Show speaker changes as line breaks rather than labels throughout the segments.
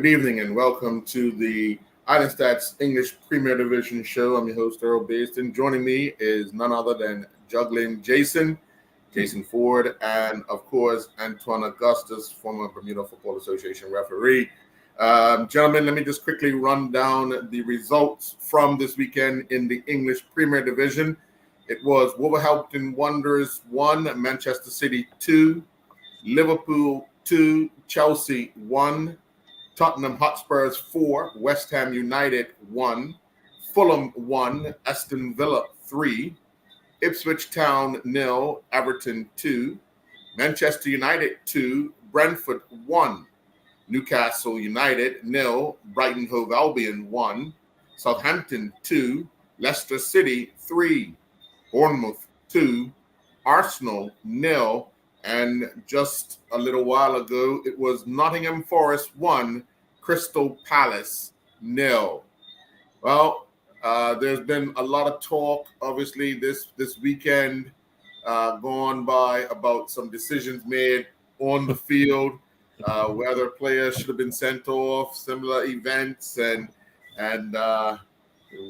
Good evening and welcome to the Island Stats English Premier Division show. I'm your host, Earl Baston. Joining me is none other than juggling Jason Ford, and of course, Antoine Augustus, former Bermuda Football Association referee. Gentlemen, let me just quickly run down the results from this weekend in the English Premier Division. It was Wolverhampton Wanderers 1, Manchester City 2, Liverpool 2, Chelsea 1, Tottenham Hotspurs 4, West Ham United 1, Fulham 1, Aston Villa 3, Ipswich Town 0, Everton 2, Manchester United 2, Brentford 1, Newcastle United 0, Brighton Hove Albion 1, Southampton 2, Leicester City 3, Bournemouth 2, Arsenal 0, and just a little while ago, it was Nottingham Forest 1, Crystal Palace 0. Well, there's been a lot of talk, obviously, this weekend gone by about some decisions made on the field, whether players should have been sent off, similar events, and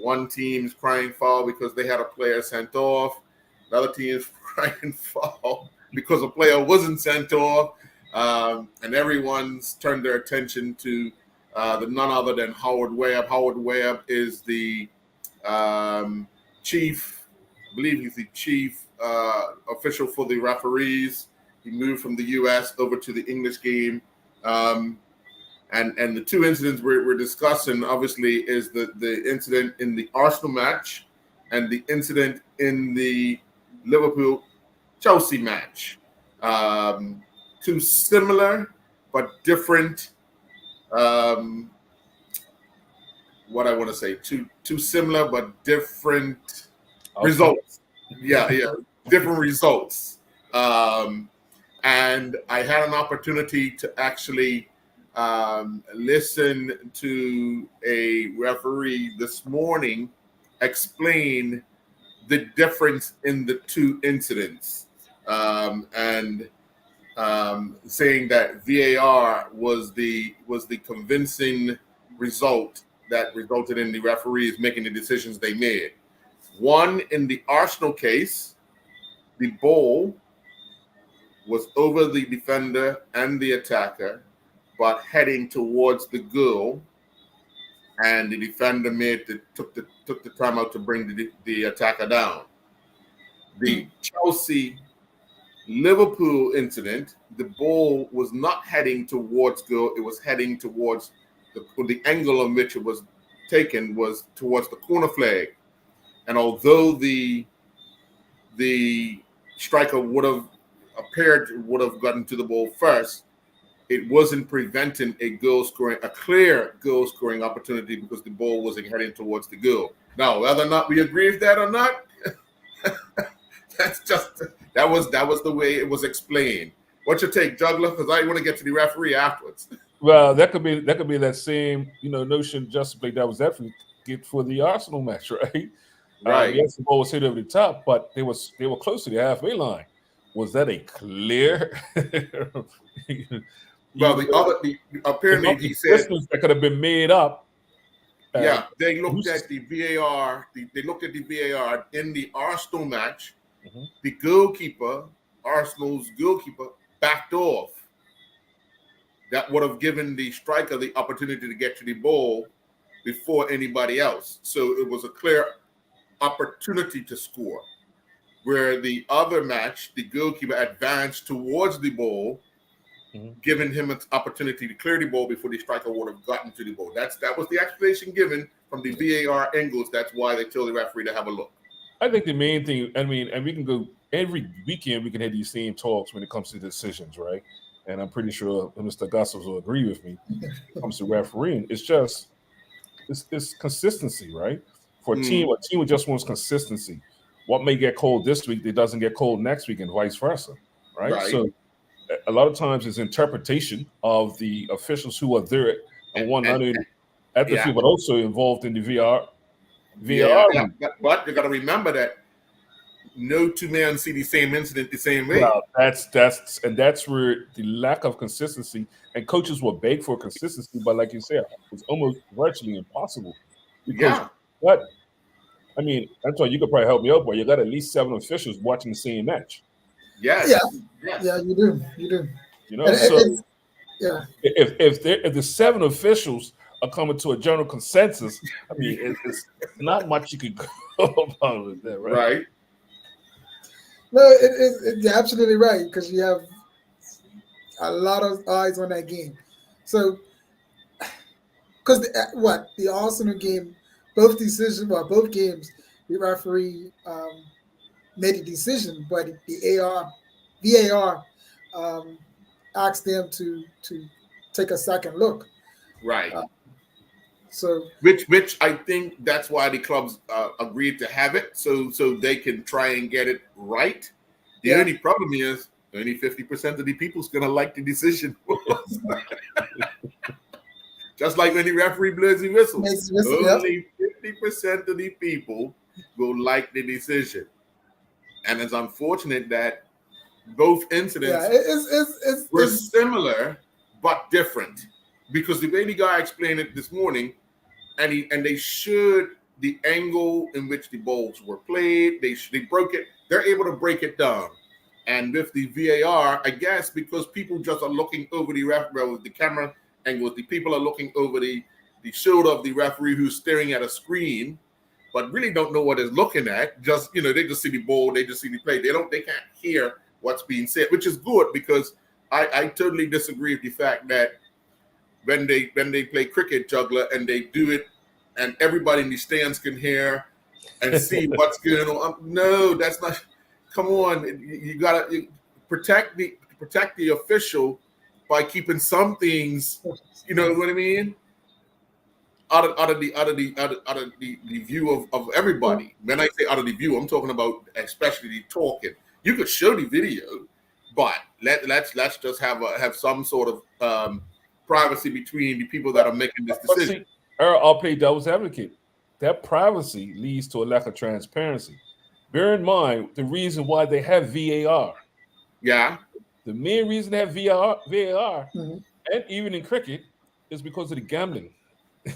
one team's crying foul because they had a player sent off. Another team's crying foul because a player wasn't sent off, and everyone's turned their attention to the none other than Howard Webb. Howard Webb is the chief, I believe he's the chief official for the referees. He moved from the U.S. over to the English game. And the two incidents we're discussing, obviously, is the incident in the Arsenal match and the incident in the Liverpool-Chelsea match. Two similar but different, two similar but different results. Yeah, different results. And I had an opportunity to actually listen to a referee this morning explain the difference in the two incidents, and saying that VAR was the convincing result that resulted in the referees making the decisions they made. One, in the Arsenal case, the ball was over the defender and the attacker, but heading towards the goal, and the defender took the time out to bring the attacker down. The Chelsea Liverpool incident, the ball was not heading towards goal; it was heading towards the angle on which it was taken was towards the corner flag, and although the striker would have gotten to the ball first, it wasn't preventing a clear goal scoring opportunity because the ball wasn't heading towards the goal. Now, whether or not we agree with that or not, that was the way it was explained. What's your take, Juggler? Because I want to get to the referee afterwards.
Well, that could be that same notion justified that was definitely good for the Arsenal match, right?
Right.
Yes, the ball was hit over the top, but they were close to the halfway line. Was that a clear?
Well, apparently he said
that could have been made up.
Yeah, they looked at the VAR. They looked at the VAR in the Arsenal match.
Mm-hmm.
The Arsenal's goalkeeper, backed off. That would have given the striker the opportunity to get to the ball before anybody else. So it was a clear opportunity to score. Where the other match, the goalkeeper advanced towards the ball, giving him an opportunity to clear the ball before the striker would have gotten to the ball. That was the explanation given from the VAR angles. That's why they told the referee to have a look.
I think the main thing, and we can go every weekend, we can have these same talks when it comes to decisions, right? And I'm pretty sure Mr. Augustus will agree with me when it comes to refereeing. It's just it's consistency, right? For a team just wants consistency. What may get called this week, it doesn't get called next week, and vice versa, right? So a lot of times it's interpretation of the officials who are there and not only at the field, but also involved in the VAR.
Yeah, but you got to remember that no two men see the same incident the same way.
Well, that's where the lack of consistency, and coaches will beg for consistency, but like you said, it's almost virtually impossible because
Yeah.
what I mean, that's why you could probably help me out, but you got at least 7 officials watching the same match.
Yes.
Yeah,
Yes.
yeah, you do, you do.
You know,
And
so
yeah,
if the 7 officials are coming to a general consensus, I mean, it's not much you could go about with that, right?
Right.
no, you're absolutely right because you have a lot of eyes on that game. So, because the Arsenal game, both games, the referee made a decision, but the VAR asked them to take a second look.
Right.
So
Which I think that's why the clubs agreed to have it, so they can try and get it right. The only problem is only 50% of the people's gonna like the decision. Just like when the referee blows the whistle, only 50% of the people will like the decision. And it's unfortunate that both incidents were similar but different. Because the way the guy explained it this morning, and they showed the angle in which the balls were played. They broke it. They're able to break it down. And with the VAR, I guess because people just are looking over the with the camera angle, the people are looking over the shoulder of the referee who's staring at a screen, but really don't know what they're looking at. Just they just see the ball, they just see the play. They can't hear what's being said, which is good because I totally disagree with the fact that when they play cricket, juggler, and they do it, and everybody in the stands can hear and see what's going on. No, that's not. Come on, you gotta protect the official by keeping some things. You know what I mean? Out of the view of everybody. When I say out of the view, I'm talking about especially the talking. You could show the video, but let's just have some sort of privacy between the people that are making this decision.
I'll play devil's advocate. That privacy leads to a lack of transparency. Bear in mind the reason why they have VAR.
Yeah.
The main reason they have VAR, and even in cricket, is because of the gambling.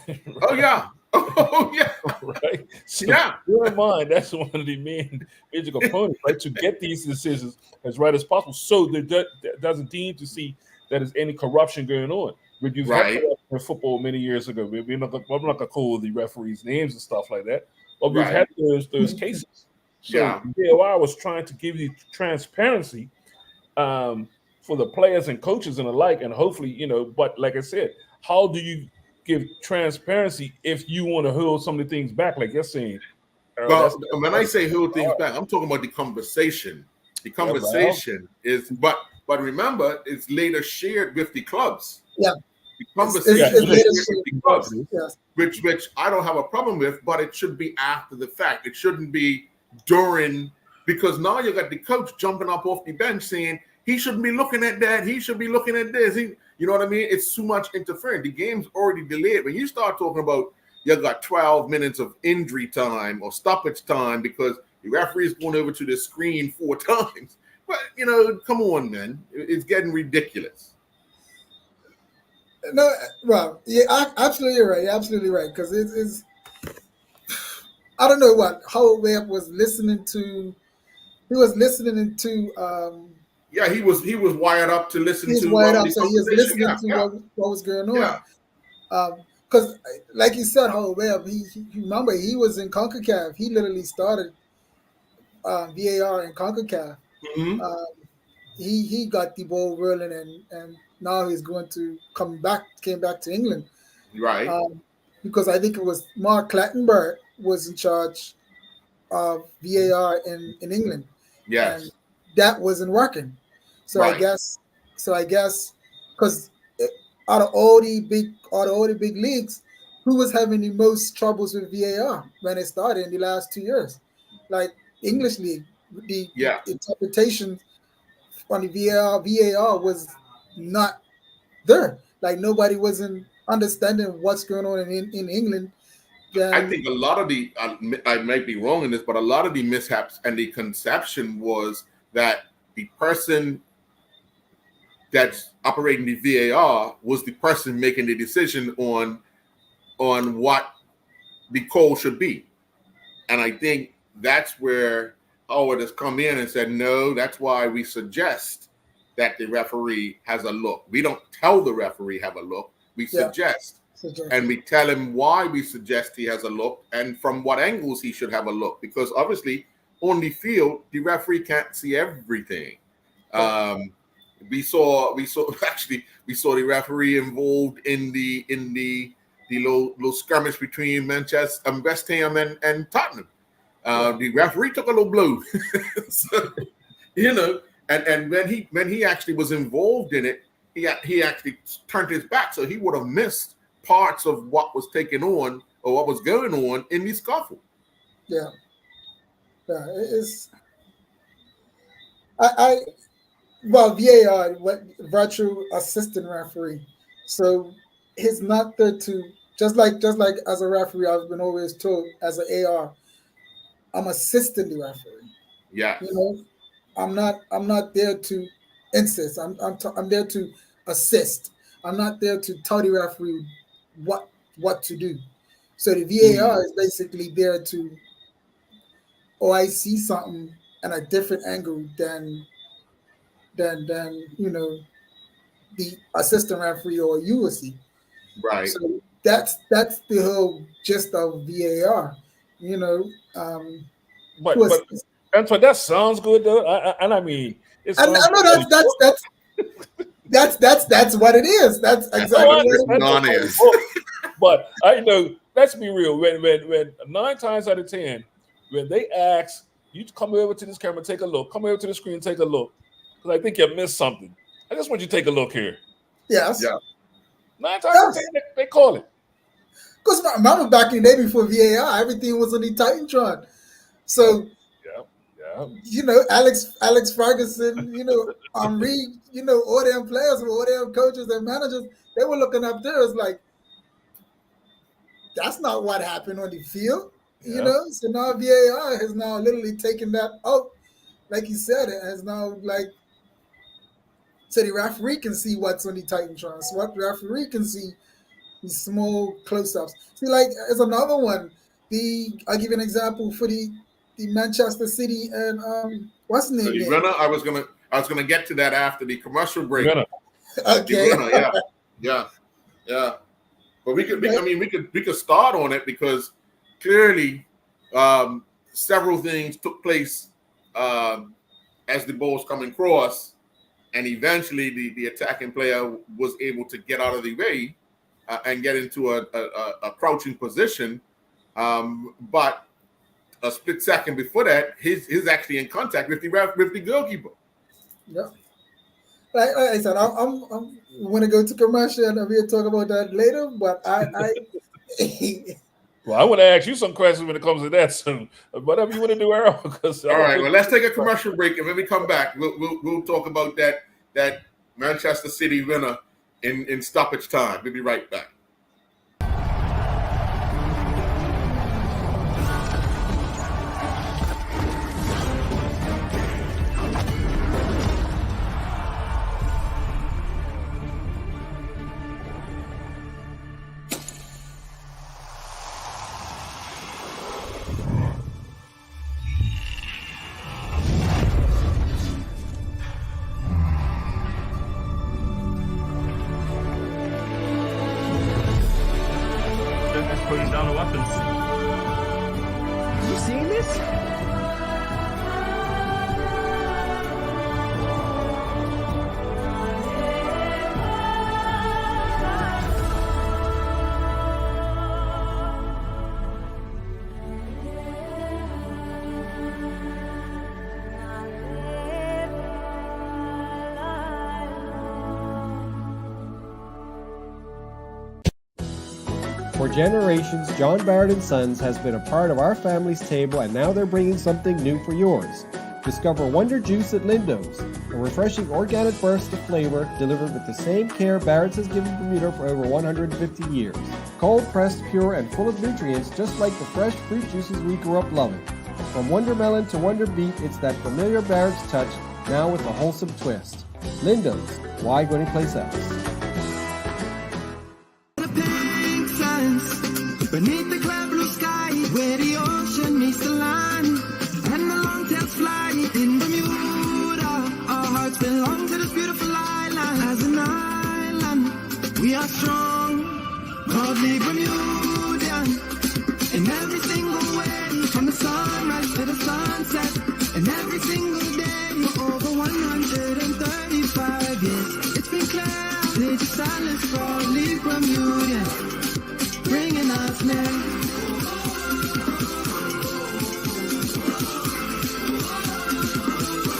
Right? Oh yeah. Oh yeah.
Right. So bear in mind that's one of the major components, right? To get these decisions as right as possible, so there doesn't deem to see that there's any corruption going on. But you've had in football many years ago. I'm not gonna call the referees' names and stuff like that, but we've had those cases. So VAR was trying to give you transparency for the players and coaches and the like, and hopefully, but like I said, how do you give transparency if you want to hold some of the things back, like you're saying?
Well, when I say hold things back, I'm talking about the conversation. The conversation is, but remember, it's later shared with the clubs.
Yeah.
The conversation is later with the clubs,
yes.
which I don't have a problem with, but it should be after the fact. It shouldn't be during, because now you got the coach jumping up off the bench saying he shouldn't be looking at that. He should be looking at this. You know what I mean? It's too much interference. The game's already delayed. When you start talking about you got 12 minutes of injury time or stoppage time because the referee is going over to the screen 4 times. But, come on, man. It's getting ridiculous.
No, well, yeah, absolutely right. Absolutely right. Because it's, I don't know what Howard Webb was listening to. He was listening to.
Yeah, he was wired up to listen to.
He's wired up, so he was listening to what was going on. Because, like you said, Howard Webb, he remember he was in CONCACAF. He literally started VAR in CONCACAF.
Mm-hmm.
He got the ball rolling, and now he's going to came back to England,
right?
Because I think it was Mark Clattenburg was in charge of VAR in England.
Yes,
and that wasn't working. So I guess because out of all the big leagues, who was having the most troubles with VAR when it started in the last 2 years? Like English league, the interpretation on the VAR was not there. Like nobody wasn't understanding what's going on in England
I think a lot of the, I might be wrong in this, but a lot of the mishaps and the conception was that the person that's operating the VAR was the person making the decision on what the call should be. And I think that's where Howard has come in and said, no, that's why we suggest that the referee has a look. We don't tell the referee have a look. We suggest. And we tell him why we suggest he has a look and from what angles he should have a look. Because obviously on the field, the referee can't see everything. We saw the referee involved in the little skirmish between Manchester, West Ham and Tottenham. The referee took a little blow. So, and when he actually was involved in it, he actually turned his back, so he would have missed parts of what was taken on or what was going on in the scuffle.
Yeah, it's VAR, what virtual assistant referee. So he's not there to just like as a referee, I've been always told as an AR, I'm assisting the referee.
Yeah,
I'm not there to insist. I'm there to assist. I'm not there to tell the referee what to do. So the VAR is basically there to, I see something at a different angle than the assistant referee or you will see.
Right.
So that's the whole gist of VAR.
But Antoine, that sounds good though. I mean, I
know that's what it is. That's exactly what it is.
But I know, let's be real. When 9 times out of 10, when they ask you to come over to this camera, take a look, come over to the screen, take a look, because I think you missed something. I just want you to take a look here.
Yes.
Yeah.
9 times out of 10, they call it.
Because remember back in the day before VAR, everything was on the Titantron. So Alex Ferguson, Henri, all them players, all them coaches and managers, they were looking up there. It's like, that's not what happened on the field, So now VAR has now literally taken that out, like you said, it has now so the referee can see what's on the Titantron. So what the referee can see these small close-ups. See, like as another one, I'll give you an example for the Manchester City and what's the name?
The runner. I was gonna get to that after the commercial break.
Okay.
Runner, yeah. But we could start on it because clearly several things took place as the ball's coming across, and eventually the attacking player was able to get out of the way and get into a crouching position, but a split second before that, he's actually in contact with the goalkeeper.
Yeah. Like I said, I'm want to go to commercial and we'll talk about that later. But
well, I want to ask you some questions when it comes to that. So whatever you want to do, Earl.
All right. Well, let's take a commercial break, and when we come back, we'll talk about that Manchester City winner in stoppage time. We'll be right back.
Putting down the weapons.
You seeing this? For generations, John Barrett & Sons has been a part of our family's table, and now they're bringing something new for yours. Discover Wonder Juice at Lindo's, a refreshing organic burst of flavor delivered with the same care Barrett's has given Bermuda for over 150 years. Cold pressed, pure, and full of nutrients just like the fresh fruit juices we grew up loving. From Wonder Melon to Wonder Beet, it's that familiar Barrett's touch, now with a wholesome twist. Lindo's, why go anyplace else?
Beneath the cloud blue sky, where the ocean meets the land, and the long-tails fly in Bermuda. Our hearts belong to this beautiful island. As an island, we are strong, proudly Bermudian. In every single way, from the sunrise to the sunset, and every single day, for over 135 years. It's been clear, they just silence, proudly Bermudian, bringing us near.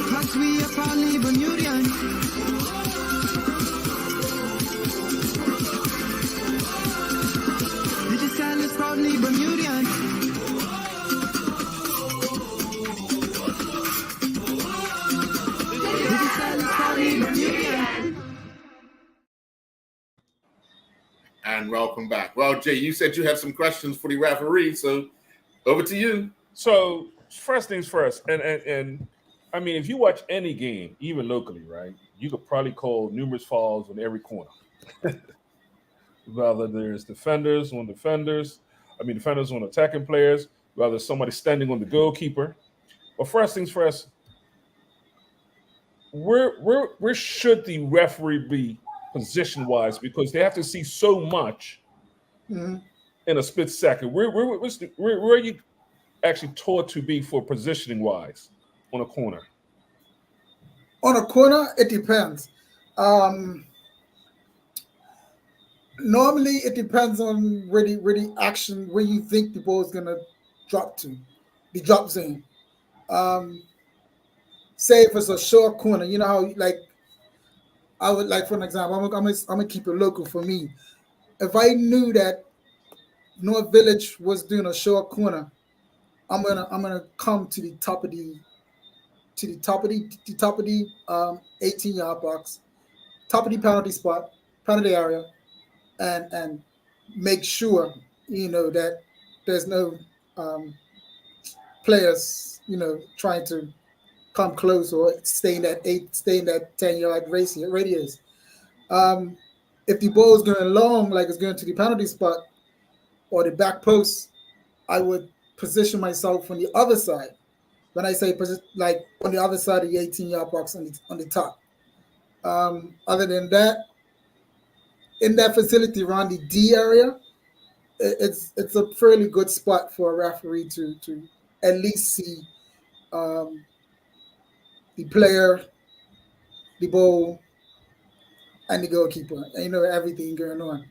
Cause we are proudly Bermudian. Digital is proudly Bermudian. Digital is proudly Bermudian.
And welcome back. Well, Jay, you said you had some questions for the referee, so over to you.
So first things first, and I mean, if you watch any game, even locally, right, you could probably call numerous fouls on every corner. Whether there's defenders on attacking players, whether somebody standing on the goalkeeper. But first things first, where should the referee be position-wise? Because they have to see so much in a split second. Where are you actually taught to be for positioning-wise on a corner?
On a corner, it depends. Normally, it depends on where the action, where you think the ball is gonna drop to, the drop zone. Say if it's a short corner, you know how like I would like, for an example, I'm gonna keep it local for me. If I knew that North Village was doing a short corner, I'm gonna come to the top of the 18-yard box, top of the penalty area, and make sure that there's no players trying to come close or stay in that 10-yard radius. If the ball is going long, like it's going to the penalty spot or the back post, I would position myself on the other side. When I say like on the other side of the 18-yard box on the top. Other than that, in that facility around the D area, it's a fairly good spot for a referee to at least see the player, the ball, and the goalkeeper. And everything going on.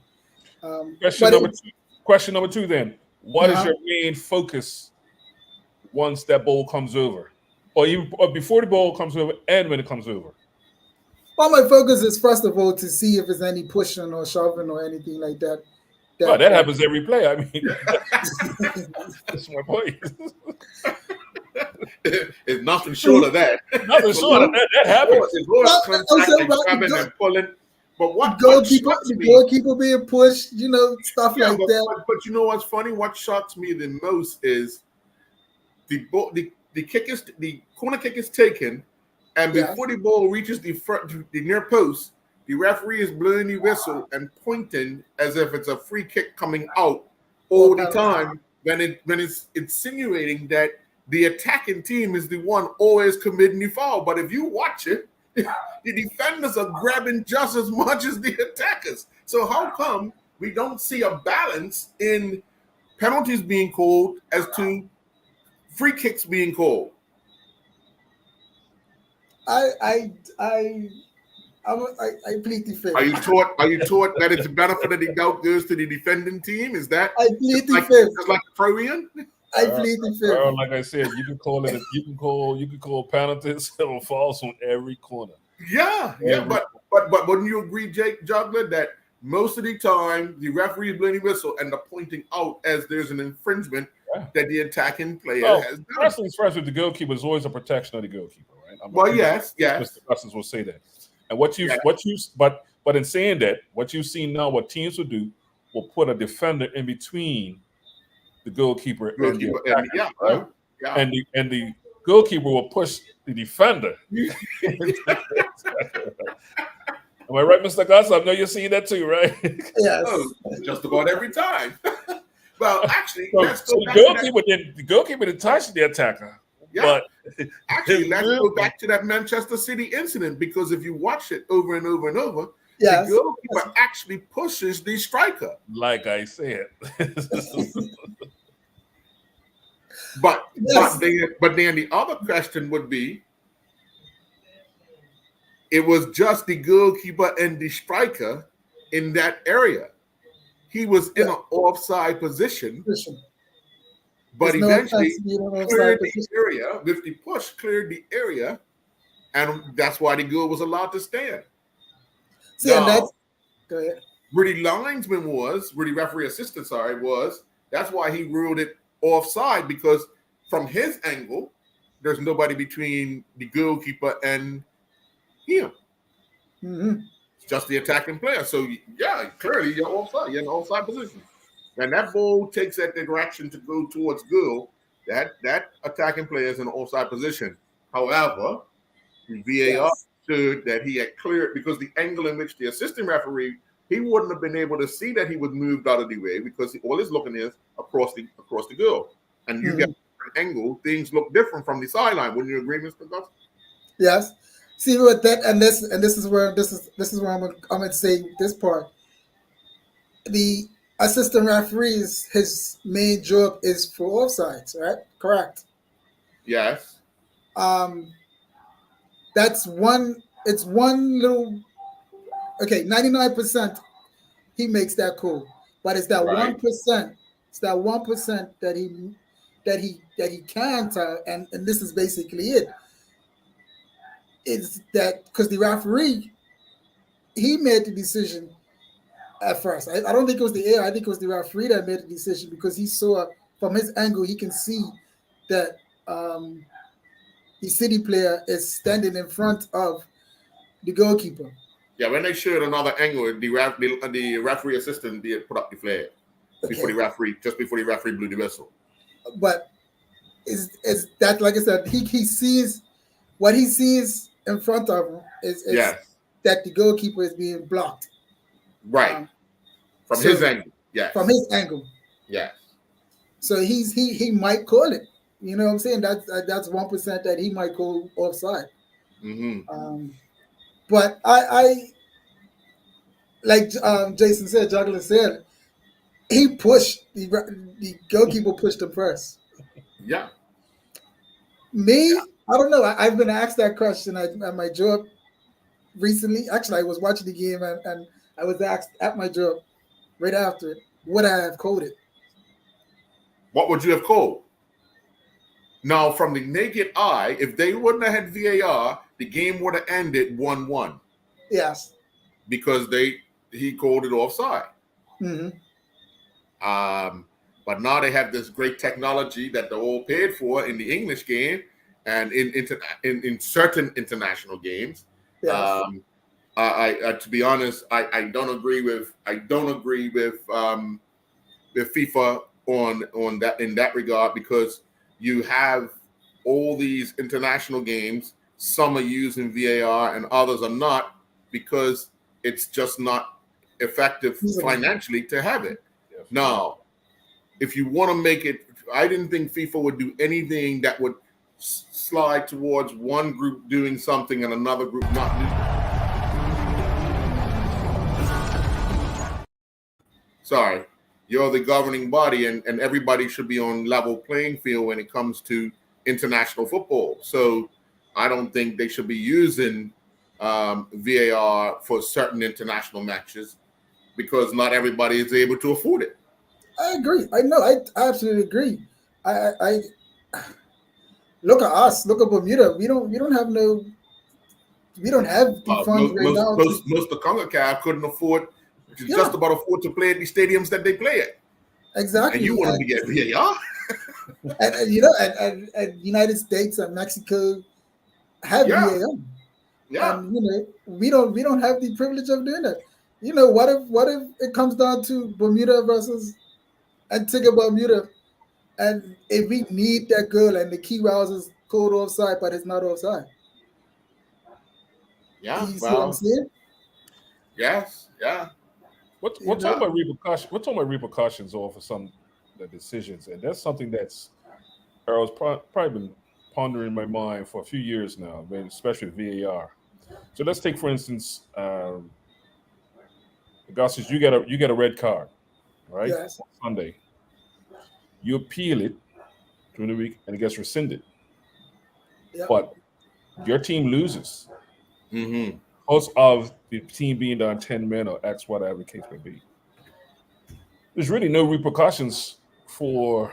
Question number two then. What is your main focus once that ball comes over? Or before the ball comes over and when it comes over?
Well, my focus is first of all to see if there's any pushing or shoving or anything like that.
That happens every play. I mean, that's my point.
It's nothing short of that.
Nothing short of that. That happens.
And pulling. But what
the goalkeeper being pushed, stuff like that.
But you know what's funny? What shocks me the most is the corner kick is taken, and before the ball reaches the near post, the referee is blowing the whistle and pointing as if it's a free kick coming out all the time. When it's insinuating that the attacking team is the one always committing the foul. But if you watch it, the defenders are grabbing just as much as the attackers. So how come we don't see a balance in penalties being called as to free kicks being called?
I plead the fifth.
Are you taught that it's the benefit of the doubt goes to the defending team? Is that
I plead the fifth?
Just like throw-in?
I plead the fifth.
Like I said, you can call it. You can call penalties or falls on every corner.
Yeah. But wouldn't you agree, Jake Juggler, that most of the time the referee is blowing the whistle and the pointing out as there's an infringement that the attacking player
So,
has done.
first things first, with the goalkeeper, is always a protection of the goalkeeper, right?
Well, yes.
Mr. Cousins will say that. And but in saying that, what you've seen now, what teams will do, will put a defender in between the goalkeeper and the attacker, right?
Yeah.
And the goalkeeper will push the defender. Am I right, Mr. Gus? I know you're seeing that too, right?
Yes.
Oh, just about every time. Well, actually,
so the goalkeeper didn't touch the attacker.
Yeah.
But
actually, let's go back to that Manchester City incident, because if you watch it over and over and over,
Yes.
the goalkeeper actually pushes the striker.
Like I said.
But
Yes.
but then the other question would be, it was just the goalkeeper and the striker in that area. He was in an offside position, but
There's no
eventually
offense being an offside
cleared the
position.
area with the push, cleared the area, and that's why the goal was allowed to stand.
See, and
Now,
that's go ahead.
where the referee assistant, that's why he ruled it offside, because from his angle, there's nobody between the goalkeeper and him.
Mm-hmm.
It's just the attacking player. So yeah, clearly you're offside. You're in an offside position. And that ball takes that direction to go towards goal. That attacking player is in an offside position. However, the VAR stood that he had cleared, because the angle in which the assistant referee, he wouldn't have been able to see that he was moved out of the way, because all he's looking is across the goal. And you get an angle, things look different from the sideline. Wouldn't you agree, Mr. Gus?
Yes. See, with that, and this is where I'm gonna say this part. The assistant referees, his main job is for offsides, right? Correct.
Yes.
That's one. It's one little. Okay, 99%. He makes that call, but it's that 1%. It's that 1% that he can't. And this is basically it. Is that because the referee, he made the decision at first. I don't think it was the air. I think it was the referee that made the decision, because he saw from his angle, he can see that the City player is standing in front of the goalkeeper.
Yeah, when they showed another angle, the referee assistant did put up the flag before the referee blew the whistle.
But is that, like I said, he sees what he sees in front of him is that the goalkeeper is being blocked.
Right. From his angle. Yeah.
From his angle.
Yeah.
So he might call it. You know what I'm saying? That's 1% that he might call offside.
Mm-hmm.
But I like Jason said, Juggler said, he pushed the goalkeeper pushed him first.
Yeah.
I don't know. I've been asked that question at my job recently. Actually, I was watching the game and I was asked at my job right after it, would I have called it?
What would you have called? Now, from the naked eye, if they wouldn't have had VAR, the game would have ended 1-1.
Yes.
Because he called it offside.
Mm-hmm.
But now they have this great technology that they're all paid for in the English game and in certain international games.
Yes.
I to be honest, I don't agree with FIFA on that in that regard, because you have all these international games. Some are using VAR and others are not, because it's just not effective financially to have it.
Yes.
Now, if you want to make it, I didn't think FIFA would do anything that would slide towards one group doing something and another group not doing. Sorry, you're the governing body, and everybody should be on level playing field when it comes to international football. So I don't think they should be using VAR for certain international matches, because not everybody is able to afford it.
I agree. I know. I absolutely agree. I look at us. Look at Bermuda. We don't have the funds right now.
Most of CONCACAF couldn't afford, just about afford to play at the stadiums that they play at.
Exactly.
And you want them to get VAR?
and you know, and United States and Mexico have
Yeah.
VAR.
Yeah.
And you know, we don't have the privilege of doing that. You know, what if it comes down to Bermuda versus Antigua Bermuda, and if we need that goal and the key rouse is called offside, but it's not offside.
Yeah.
You see what I'm
Well,
saying?
yes. Yeah.
We're
You
talking
know?
about repercussions. We're talking about repercussions over some the decisions, and that's something that's I was probably been pondering in my mind for a few years now, man, especially VAR. So let's take, for instance, Augustus, you get a red card, right?
Yes.
On Sunday. You appeal it during the week, and it gets rescinded.
Yep.
But your team loses
Mm-hmm.
because of the team being down 10 men or X, whatever the case may be. There's really no repercussions for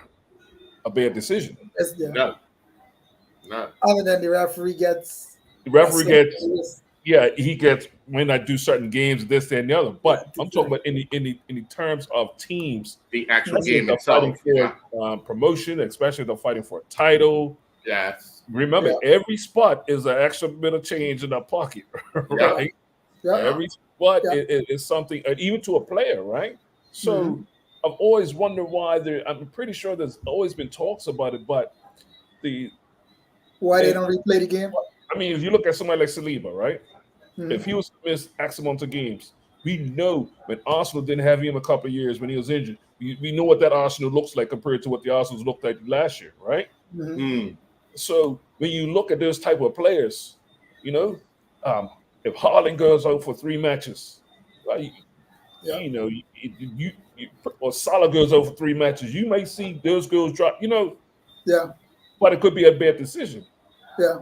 a bad decision.
Yeah.
No. No.
Other than the referee gets
The referee gets, he gets when I do certain games, this, that, and the other. But I'm talking about in the terms of teams,
The actual
especially if
game
they're
itself.
fighting
Yeah.
for promotion, especially if they're fighting for a title.
Yes.
Remember, every spot is an extra bit of change in their pocket, right?
Yeah.
Every spot is something, and even to a player, right? So I've always wondered why I'm pretty sure there's always been talks about it, but
why they don't replay the game?
I mean, if you look at somebody like Saliba, right? If he was to miss X amount of games, we know when Arsenal didn't have him a couple of years when he was injured, we know what that Arsenal looks like compared to what the Arsenals looked like last year, right?
Mm.
So when you look at those type of players, you know, if Haaland goes out for 3 matches, right, you know, you or Salah goes out for 3 matches, you may see those girls drop, you know.
Yeah.
But it could be a bad decision.
Yeah.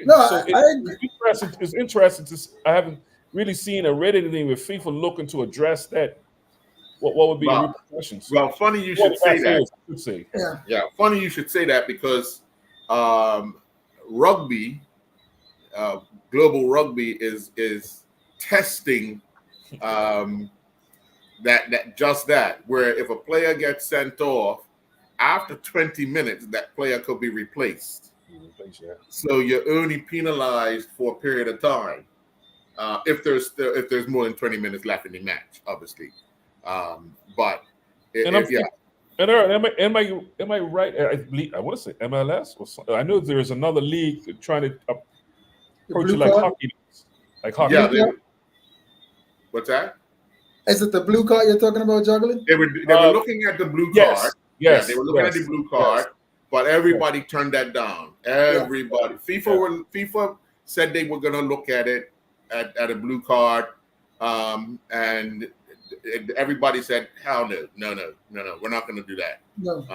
No,
so it's interesting to. I haven't really seen or read anything with FIFA looking to address that. What would be the repercussions?
Well, funny you should say that.
Yeah.
Funny you should say that because rugby, global rugby is testing that where if a player gets sent off after 20 minutes, that player could be replaced. So you're only penalized for a period of time if there's more than 20 minutes left in the match, obviously. But am I right? I want to say MLS or something. I know there's another league trying to approach it like hockey. Like hockey. Yeah, what's that?
Is it the blue card you're talking about, juggling?
They were looking at the blue card.
Yes,
they were looking at the blue card, but everybody turned that down. Everybody. FIFA said they were going to look at it at a blue card, and everybody said, "Hell no, we're not going to do that."
No.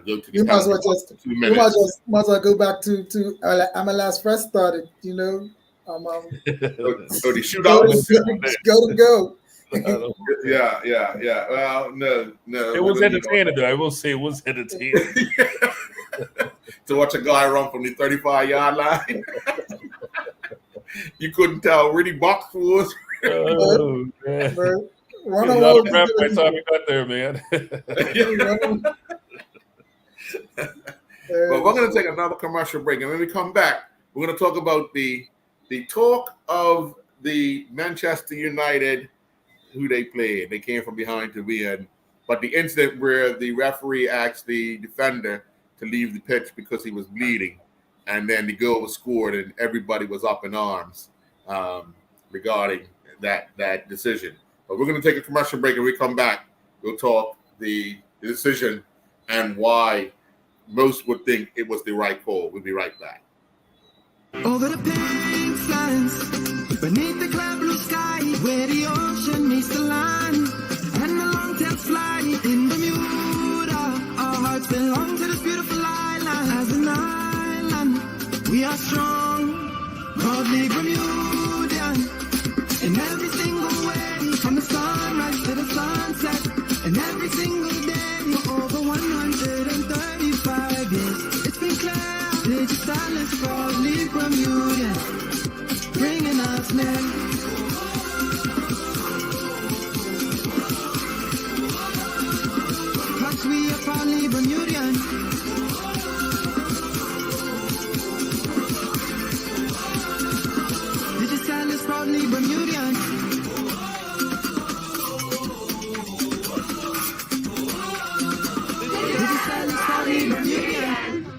Go to the
you might as well go back to MLS first started. You know.
The shootout.
Go.
Yeah. Well, no.
It was entertaining, though. I will say it was entertaining.
To watch a guy run from the 35-yard line. You couldn't tell really box was.
Oh, man.
By
the time we got there, man.
But we're going to take another commercial break. And when we come back, we're going to talk about the talk of the Manchester United, who they played. They came from behind to win. But the incident where the referee asked the defender to leave the pitch because he was bleeding, and then the goal was scored, and everybody was up in arms regarding that decision. But we're going to take a commercial break, and we come back. We'll talk the decision and why most would think it was the right call. We'll be right back.
Over the pink lines, beneath the cloud blue sky, where the ocean meets the line, and the long tails fly in Bermuda. Our hearts belong to this beautiful island. As an island, we are strong, proudly Bermudian. In every single way, from the sunrise to the sunset, and every single day, for over 135 years. It's been clear. Digital is proudly Bermudian, bringing us near. Touch we are proudly Bermudian. Digital is proudly Bermudian. Digital is proudly Bermudian.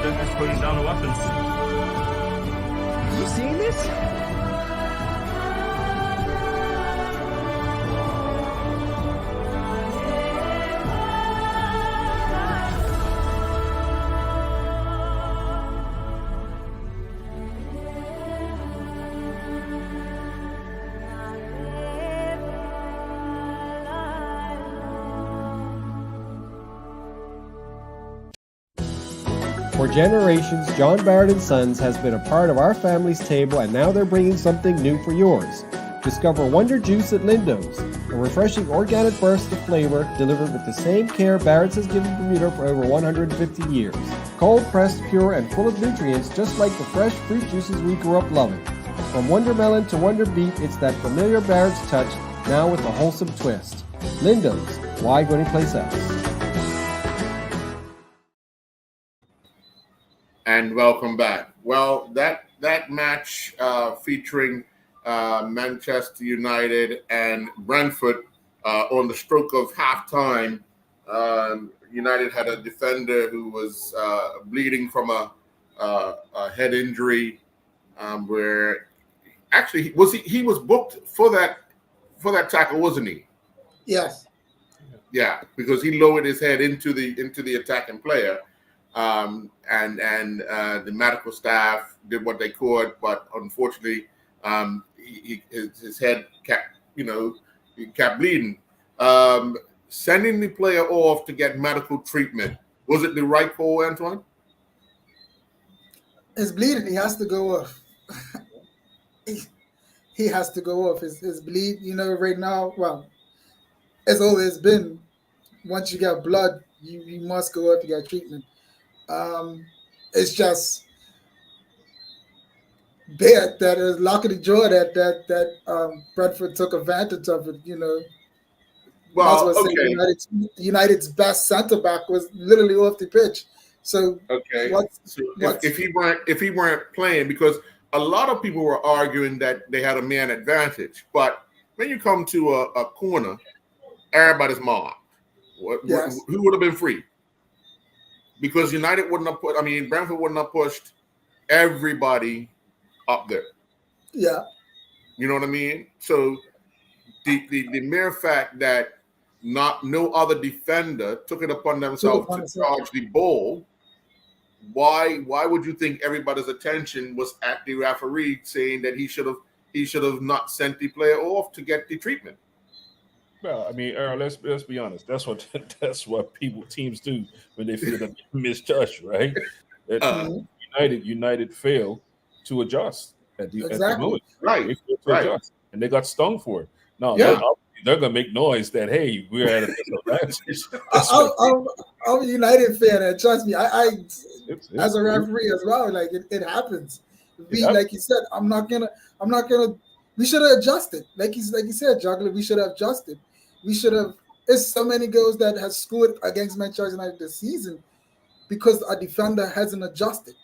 Just putting down the weapons.
You seeing this?
For generations, John Barrett and Sons has been a part of our family's table, and now they're bringing something new for yours. Discover Wonder Juice at Lindo's, a refreshing organic burst of flavor delivered with the same care Barrett's has given Bermuda for over 150 years. Cold pressed, pure, and full of nutrients, just like the fresh fruit juices we grew up loving. From Wonder Melon to Wonder Beet, it's that familiar Barrett's touch, now with a wholesome twist. Lindo's, why go anyplace else?
And welcome back. Well, that match featuring Manchester United and Brentford on the stroke of halftime, United had a defender who was bleeding from a head injury, where actually he was booked for that tackle, wasn't he?
Yes.
Yeah, because he lowered his head into the attacking player. And the medical staff did what they could, but unfortunately, his head kept bleeding. Sending the player off to get medical treatment, was it the right call, Antoine?
It's bleeding. He has to go off. he has to go off. His bleed, right now, well, it's always been, once you get blood, you must go up to get treatment. It's just bad that is lucky to jaw that Brentford took advantage of it.
Well,
okay. United's best center back was literally off the pitch. So
okay, if he weren't playing, because a lot of people were arguing that they had a man advantage, but when you come to a corner, everybody's marked.
Yes.
Who would have been free? Because Brentford wouldn't have pushed everybody up there.
Yeah.
You know what I mean? So the mere fact that no other defender took it upon themselves to charge the ball, why would you think everybody's attention was at the referee saying that he should have not sent the player off to get the treatment?
Well, I mean, Earl, let's be honest. That's what teams do when they feel that they misjudged, right? United failed to adjust at the moment.
Right.
They failed to adjust, and they got stung for it. No,
yeah.
they're gonna make noise that, hey, we're at a disadvantage.
I'm a United fan, and trust me, I as a referee as well, like it happens. Like you said, I'm not gonna. We should have adjusted, like you said, Juggler. We should have adjusted. We should have. There's so many goals that has scored against Manchester United this season because a defender hasn't adjusted.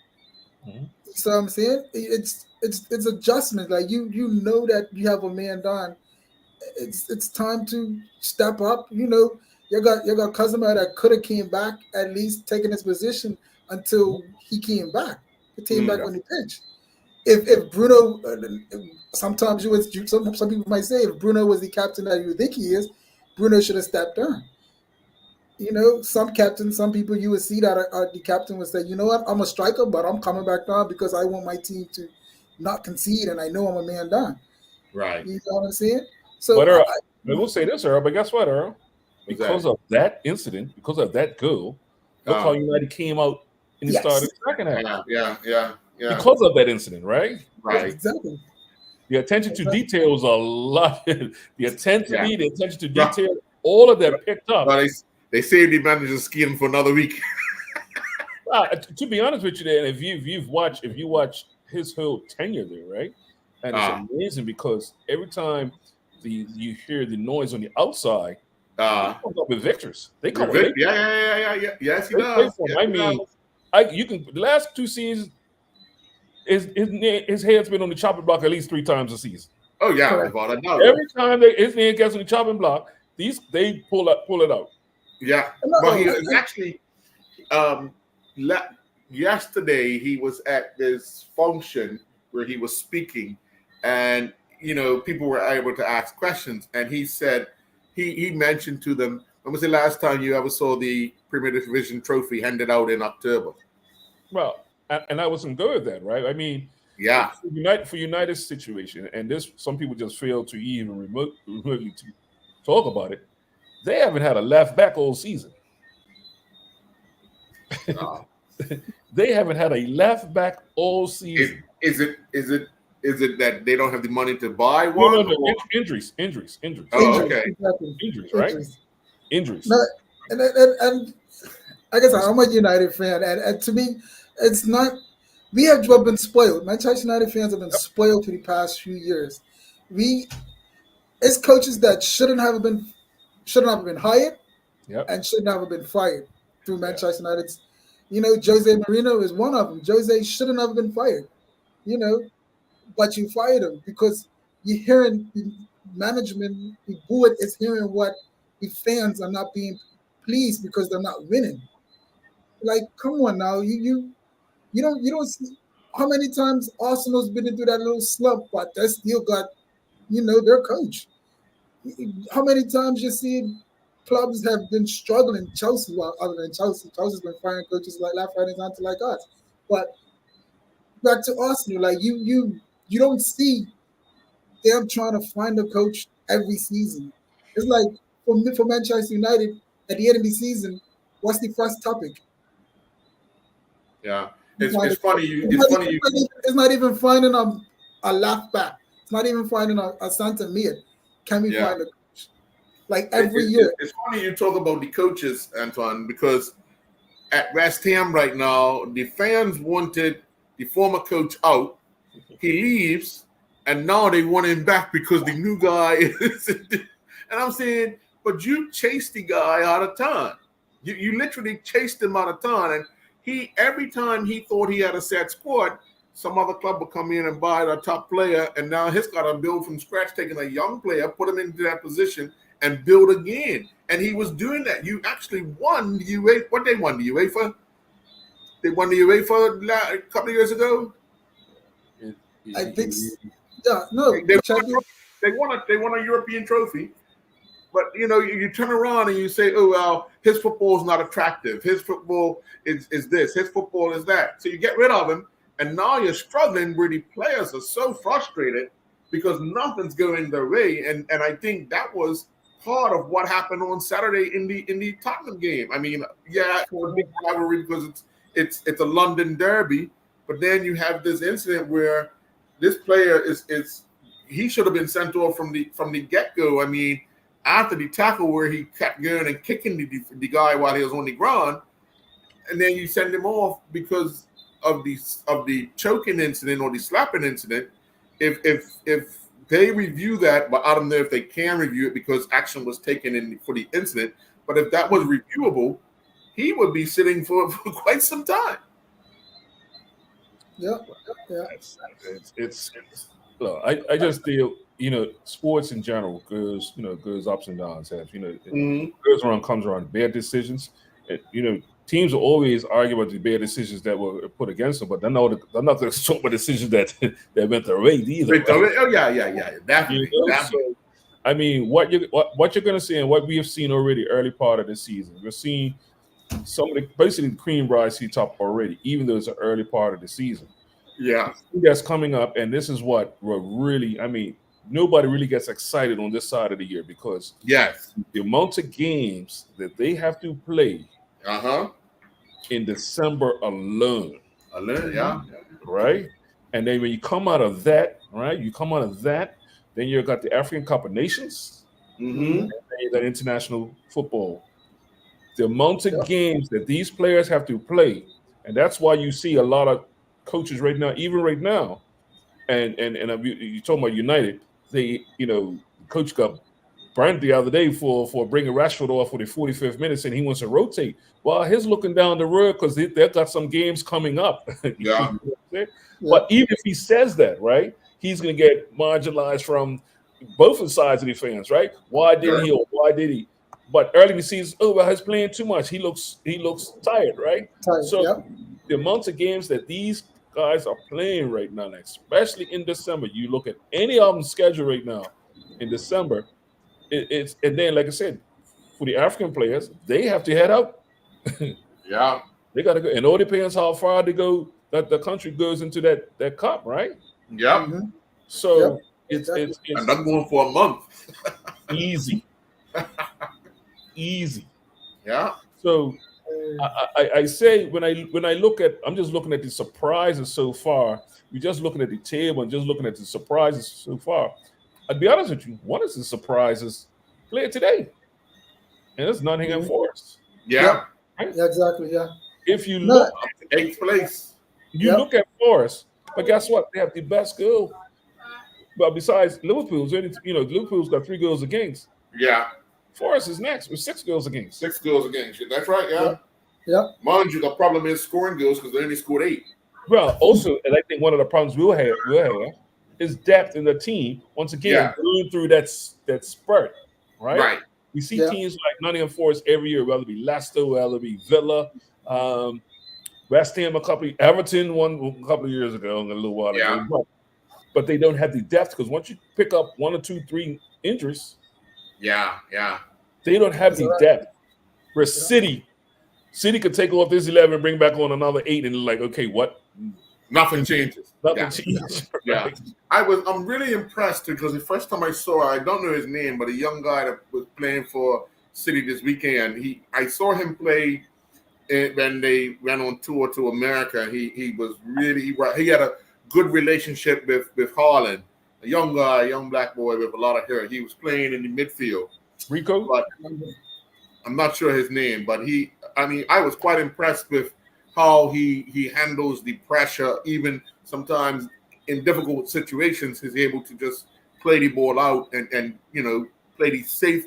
Mm-hmm. So I'm saying it's adjustment. Like you know that you have a man down. It's time to step up. You got Kazuma that could have came back, at least taking his position until he came back. He came back on the pitch. If Bruno, sometimes some people might say if Bruno was the captain that you think he is, Bruno should have stepped down. Some captains, some people you would see that the captain would say, you know what, I'm a striker, but I'm coming back down because I want my team to not concede, and I know I'm a man down.
Right.
You know what I'm saying? So
but Earl, I will say this, Earl, but guess what, Earl? because of that incident, because of that goal, look how United came out in the start of the second half.
Yeah.
Because of that incident, right?
Right.
Exactly.
The attention to details a lot. The intensity, the attention to
Right.
detail, all of that picked up.
Well, they saved the manager skiing for another week.
To be honest with you, then if you watch his whole tenure there, right? And it's amazing because every time you hear the noise on the outside, he comes up with victors. They come with
yeah. Yes, he does.
I mean, the last 2 seasons, his head's been on the chopping block at least 3 times a season.
Oh yeah, without a doubt.
Every time his head gets on the chopping block, they pull it out.
Yeah, but he was actually yesterday he was at this function where he was speaking, and people were able to ask questions, and he said he mentioned to them, when was the last time you ever saw the Premier Division trophy handed out in October?
Well, and I wasn't good at that, right? I mean,
yeah,
for United's situation, and this some people just fail to even remotely to talk about it. They haven't had a left back all season. They haven't had a left back all season.
Is it that they don't have the money to buy one?
No. Injuries.
Oh, okay.
Exactly.
Injuries, right? Injuries.
No, and I guess I'm a United fan, and to me, it's not. We have been spoiled. Manchester United fans have been spoiled for the past few years. It's coaches that shouldn't have been hired, and shouldn't have been fired through Manchester United's. Jose Mourinho is one of them. Jose shouldn't have been fired, but you fired him because you're hearing the management, the board is hearing what the fans are not being pleased because they're not winning. Like, come on now, you don't see how many times Arsenal's been into that little slump, but they still got, their coach. How many times you see clubs have been struggling? Chelsea, well, other than Chelsea's been firing coaches like left, right, and center like us. But back to Arsenal, like you don't see them trying to find a coach every season. It's like for Manchester United at the end of the season, what's the first topic?
Yeah, it's funny.
It's not even finding a left back. It's not even finding a center mid. Can we find a coach? Like every year.
It's funny you talk about the coaches, Antoine, because at West Ham right now, the fans wanted the former coach out. He leaves, and now they want him back because the new guy is. And I'm saying, but you chased the guy out of town. You literally chased him out of town, and every time he thought he had a set squad, some other club would come in and buy a top player, and now he's got to build from scratch, taking a young player, put him into that position, and build again. And he was doing that. You actually won the UEFA. What they won, the UEFA? They won the UEFA a couple of years ago.
I think, no.
They won a European trophy. But, you turn around and you say, oh, well, his football is not attractive. His football is this. His football is that. So you get rid of him, and now you're struggling where the players are so frustrated because nothing's going their way. And I think that was part of what happened on Saturday in the Tottenham game. I mean, it was a big rivalry because it's a London derby, but then you have this incident where this player he should have been sent off from the get-go. I mean, after the tackle where he kept going and kicking the guy while he was on the ground, and then you send him off because of the choking incident or the slapping incident. If they review that, but I don't know if they can review it because action was taken for the incident. But if that was reviewable, he would be sitting for quite some time.
Yeah.
It's look, I just feel sports in general goes ups and downs. Goes around, comes around. Bad decisions. Teams will always argue about the bad decisions that were put against them, but they're not going to talk about decisions that went their way either. Right?
Oh yeah, definitely.
So, I mean, what you're going to see and what we have seen already early part of the season, we're seeing some of basically the cream rise to the top already, even though it's an early part of the season.
Yeah,
that's coming up, and this is what we're really. I mean, nobody really gets excited on this side of the year because
Yes.
the amount of games that they have to play in December alone,
Yeah.
right? And then when you come out of that, right? You come out of that, then you got the African Cup of Nations,
Mm-hmm.
and then you got international football. The amount of
Yep.
games that these players have to play, and that's why you see a lot of coaches right now, even right now, and you talking about United, they coach got burnt the other day for bringing Rashford off for the 45th minute, and he wants to rotate. Well, he's looking down the road because they've got some games coming up.
Yeah.
But even if he says that, right, he's going to get marginalized from both sides of the fans, right? Why didn't he? Or why did he? But early in the season, well, he's playing too much. He looks tired, right? So
Yep.
the amount of games that these guys are playing right now, especially in December, you look at any of them schedule right now in December. It's and then, like I said, for the African players, they have to head out.
Yeah.
They got to go, and it all depends how far they go. That the country goes into that cup, right?
Yep.
Mm-hmm.
So
Yep.
it's
And I'm going for a month.
easy, easy.
Yeah.
So I say when I look at, I'm just looking at the surprises so far. We're just looking at the table and just looking at the surprises so far. I'd be honest with you. One of the surprises played today, and it's Nottingham Forest.
Yeah.
Right?
Yeah, exactly. Yeah.
If you look,
8th place.
you look at Forest, but guess what? They have the best goal. Well, besides Liverpool's, Liverpool's got 3 goals against.
Yeah.
Forest is next with 6 goals against.
6 goals against you. That's right. Yeah.
Yeah.
Mind you, the problem is scoring goals because they only scored 8.
Well, also, and I think one of the problems we'll have is depth in the team. Once again, going through that spurt, right?
Right.
We see teams like Nottingham Forest every year, whether it be Leicester, whether it be Villa, West Ham, Everton won a couple of years ago, a little while ago. But they don't have the depth because once you pick up 1 or 2, 3 injuries, they don't have the depth. Where City could take off this 11 and bring back on another 8, and like, okay, what?
Nothing changes.
Nothing changes.
Yeah. I'm really impressed because the first time I saw, I don't know his name, but a young guy that was playing for City this weekend. I saw him play when they went on tour to America. He was really, he had a good relationship with Haaland, a young guy, a young black boy with a lot of hair. He was playing in the midfield.
Rico?
But I'm not sure his name, but I was quite impressed with how he handles the pressure, even sometimes in difficult situations. He's able to just play the ball out and play the safe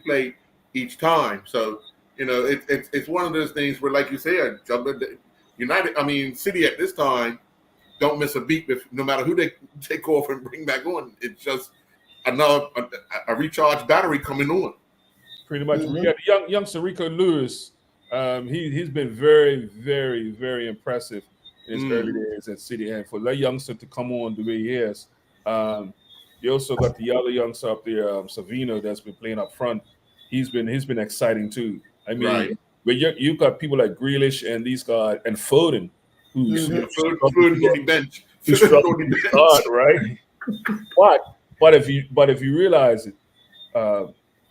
play each time. So it's one of those things where, like you said, City at this time don't miss a beat with no matter who they take off and bring back on. It's just another a recharged battery coming on.
Pretty much. We got the youngster Rico Lewis. He's been very, very, very impressive in his early days at City, and for that youngster to come on the way he is. You also got the other youngster up there, Savino, that's been playing up front. He's been exciting too. I mean, but you got people like Grealish and these guys and Foden, who's
Foden on the bench.
Right? But if you realize it,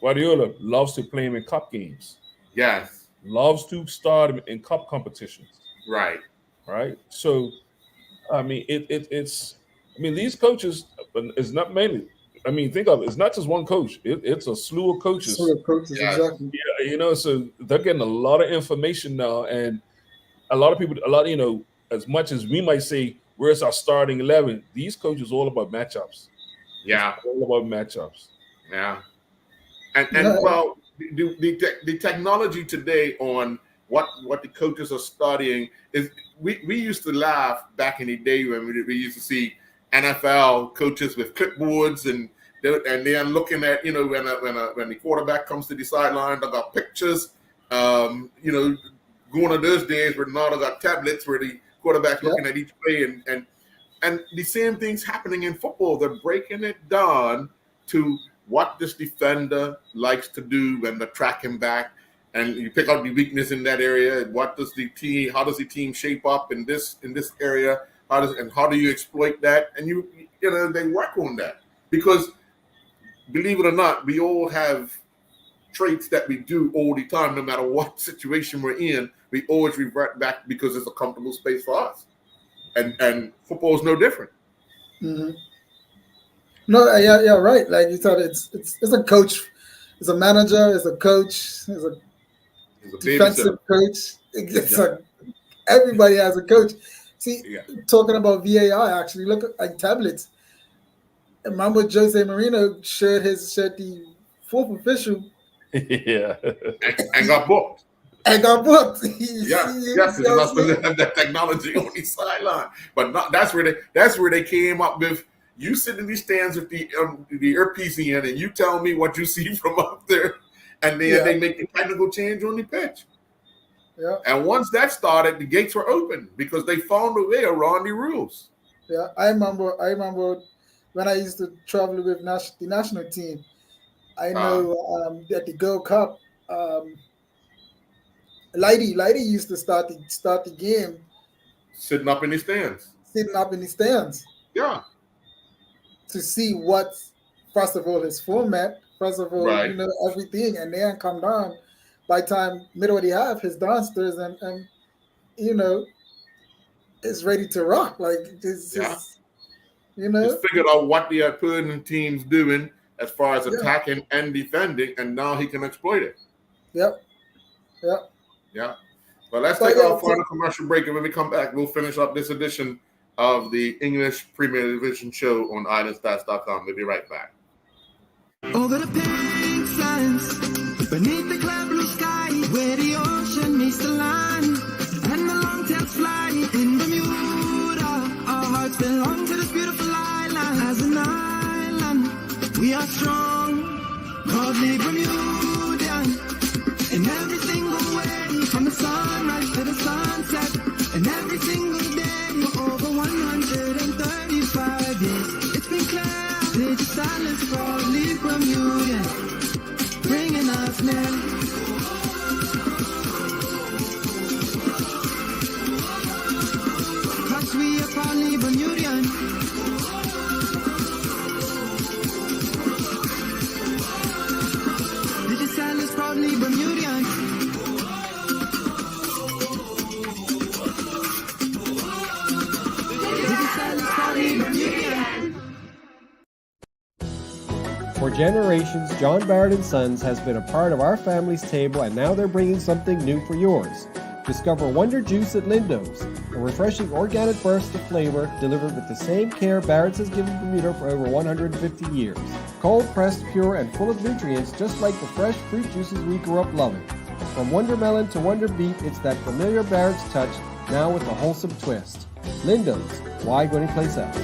Guardiola loves to play him in cup games.
Yes.
Loves to start him in cup competitions.
Right.
So, I mean, it's. I mean, these coaches is not mainly. I mean, think of it. It's not just one coach. It's a slew of coaches.
Exactly.
Yeah, so they're getting a lot of information now, and a lot of people, as much as we might say, where's our starting 11? These coaches all about matchups.
Yeah,
it's all about matchups.
Yeah, and well, the technology today on what the coaches are studying is we used to laugh back in the day when we used to see NFL coaches with clipboards and they're looking at when the quarterback comes to the sideline, they got pictures. Going to those days where now they got tablets where the quarterback's looking at each play and the same thing's happening in football. They're breaking it down to what this defender likes to do when they're tracking back, and you pick out the weakness in that area. How does the team shape up in this area? How do you exploit that? And they work on that. because believe it or not, we all have traits that we do all the time, no matter what situation we're in. We always revert back because it's a comfortable space for us, and football is no different.
Mm-hmm. No, yeah, right. Like you said, it's a coach, it's a manager, it's a coach, it's a defensive coach. Everybody has a coach. See, talking about VAR, actually, look at like tablets. Remember, Jose Marino shared the fourth official.
Yeah,
and got booked.
And got booked.
Yes, because you're not supposed to have that technology on the sideline. But not, that's where they came up with. You sit in these stands with the earpiece in, and you tell me what you see from up there, and then they make the technical change on the pitch.
Yeah.
And once that started, the gates were open because they found a way around the rules.
Yeah, I remember when I used to travel with the national team. I know at the Gold Cup, Lady used to start the game
sitting up in the stands. Yeah.
To see what, first of all, his format, first of all, everything, and then come down. By time middle of the half, his downstairs and is ready to rock. Like this, just
figured out what the opposing team's doing as far as attacking and defending, and now he can exploit it.
Yep.
Yeah. But let's take our final commercial break, and when we come back, we'll finish up this edition of the English Premier Division show on IslandStats.com. We'll be right back.
Over the pink sands, beneath the clear blue sky, where the ocean meets the land, and the long-tailed fly in Bermuda. Our hearts belong to this beautiful island. As an island, we are strong, proudly Bermudian. In every single way, from the sunrise to the sunset, and every single day for over 135 years. It's been clear, this silence proudly Bermudian, bringing us near. Cause we are proudly Bermudian. This silence proudly Bermudian.
For generations, John Barrett & Sons has been a part of our family's table, and now they're bringing something new for yours. Discover Wonder Juice at Lindo's, a refreshing organic burst of flavor delivered with the same care Barrett's has given Bermuda for over 150 years. Cold pressed, pure, and full of nutrients, just like the fresh fruit juices we grew up loving. From Wonder Melon to Wonder Beet, it's that familiar Barrett's touch, now with a wholesome twist. Lindo's, why go anyplace else?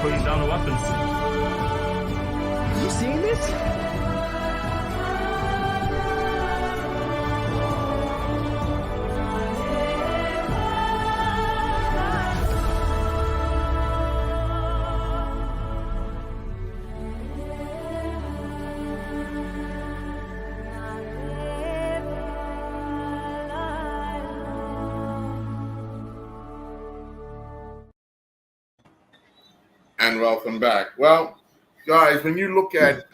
Putting down the weapons.
You seeing this?
And welcome back. Well, guys, when you look at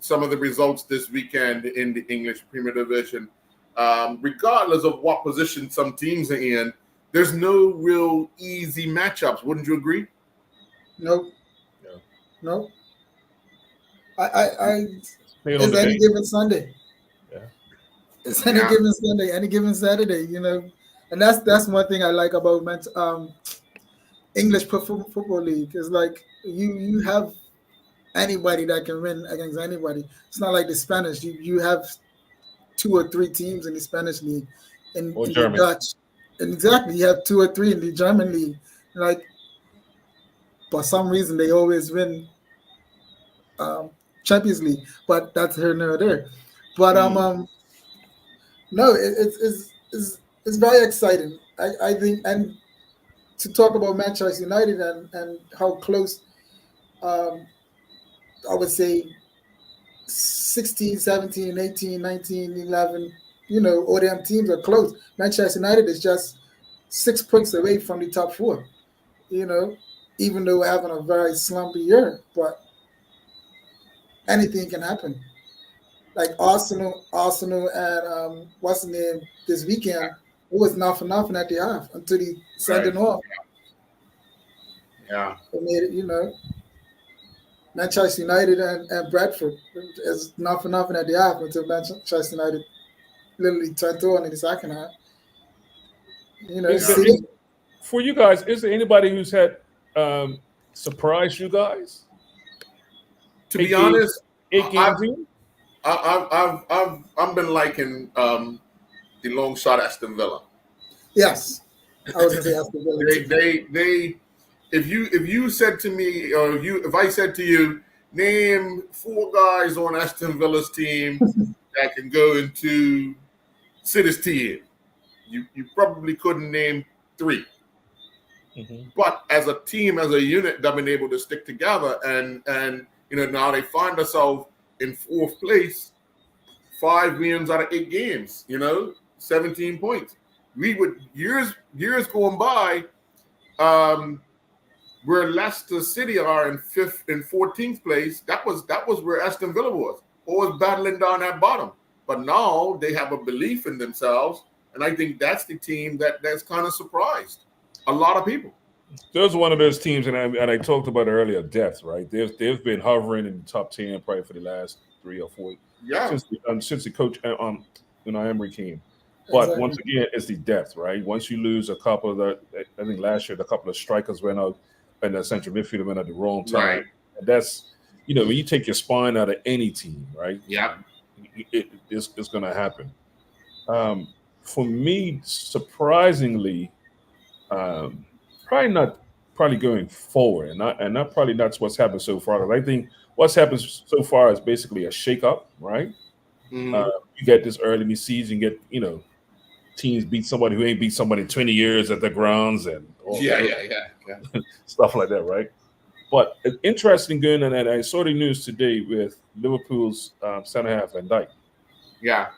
some of the results this weekend in the English Premier Division, regardless of what position some teams are in, there's no real easy matchups. Wouldn't you agree?
Nope.
Yeah.
Nope. I
Stay on
it's
the
any
day.
given Sunday.
Yeah.
It's any given Sunday, any given Saturday, and that's one thing I like about English football league. Is like you have anybody that can win against anybody. It's not like the Spanish. You have 2 or 3 teams in the Spanish league, and
Or
in
German.
the Dutch, and exactly you have 2 or 3 in the German league. Like, for some reason they always win Champions League, but that's here nor there. But no, it's very exciting. I think, and to talk about Manchester United and how close, I would say 16, 17, 18, 19, 11, all them teams are close. Manchester United is just 6 points away from the top four, even though we're having a very slumpy year, but anything can happen. Like Arsenal and what's the name this weekend, it was not for nothing at the half until he sent it off.
Yeah.
It made it, Manchester United and Bradford is not for nothing at the half until Manchester United literally turned on in the second half.
For you guys, is there anybody who's had surprised you guys?
To be honest,
8 games in?
I've been liking the long shot Aston Villa.
Yes, I was going to say Aston Villa.
They if you said to me, or if I said to you, name 4 guys on Aston Villa's team that can go into City's team, you probably couldn't name 3.
Mm-hmm.
But as a team, as a unit, they've been able to stick together, and now they find themselves in 4th place, 5 wins out of 8 games. 17 points. We would years going by, where Leicester City are in 5th and 14th place. That was where Aston Villa was, always battling down that bottom. But now they have a belief in themselves, and I think that's the team that's kind of surprised a lot of people.
There's one of those teams, and I talked about earlier, depth, right? They've been hovering in the top 10 probably for the last 3 or 4 since the coach Emery came. But
Exactly.
Once again, it's the depth, right? Once you lose a couple of I think last year a couple of strikers went out, and the central midfielder went at the wrong time.
Right.
And that's when you take your spine out of any team, right?
Yeah.
It's going to happen. For me, surprisingly, probably going forward, and not probably that's what's happened so far. I think what's happened so far is basically a shake-up, right?
Mm-hmm.
You get this early in the season, get teams beat somebody who ain't beat somebody in 20 years at the grounds and stuff like that, right? But it's interesting going, and I saw the news today with Liverpool's center half Van Dijk.
Yeah.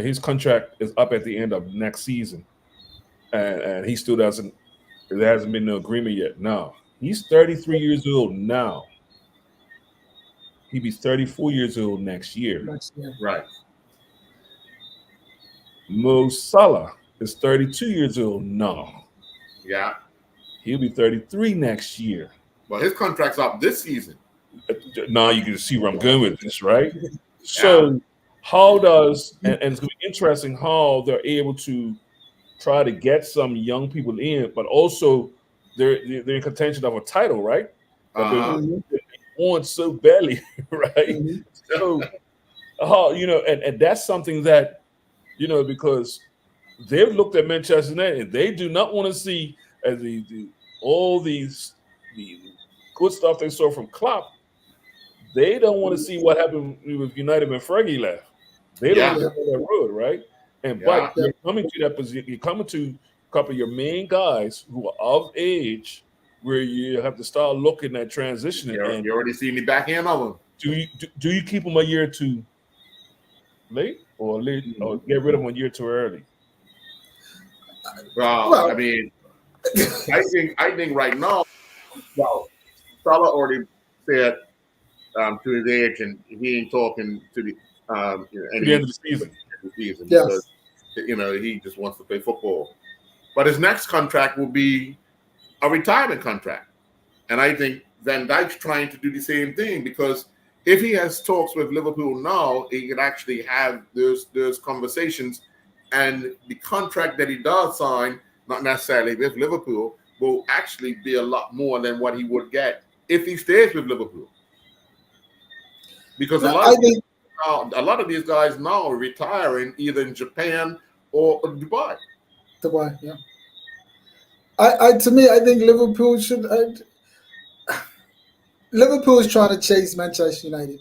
His contract is up at the end of next season, and he still doesn't. There hasn't been no agreement yet. No, he's 33 years old now. He'll be 34 years old next year.
Right.
Mo Salah is 32 years old now.
Yeah.
He'll be 33 next year.
Well, his contract's up this season.
Now you can see where I'm going with this, right? So how does, and it's going to be interesting how they're able to try to get some young people in, but also they're in contention of a title, right? They want so badly, right?
Mm-hmm.
So, and that's something that, because they've looked at Manchester United and they do not want to see as all the good stuff they saw from Klopp. They don't want to see what happened with United when Fergie left. They don't want to go that road, right? But you're coming to that position. You're coming to a couple of your main guys who are of age, where you have to start looking at transitioning.
You already see me back in on them.
Do you keep them a year too late, or get rid of them a year too early?
Well, I mean, I think right now, Salah already said to his age, and he ain't talking to the
end of the season.
Because he just wants to play football. But his next contract will be a retirement contract, and I think Van Dijk's trying to do the same thing, because if he has talks with Liverpool now, he can actually have those conversations, and the contract that he does sign, not necessarily with Liverpool, will actually be a lot more than what he would get if he stays with Liverpool. Because a lot of these guys now are retiring either in Japan or Dubai.
Dubai, yeah. To me, I think Liverpool should. Liverpool is trying to chase Manchester United.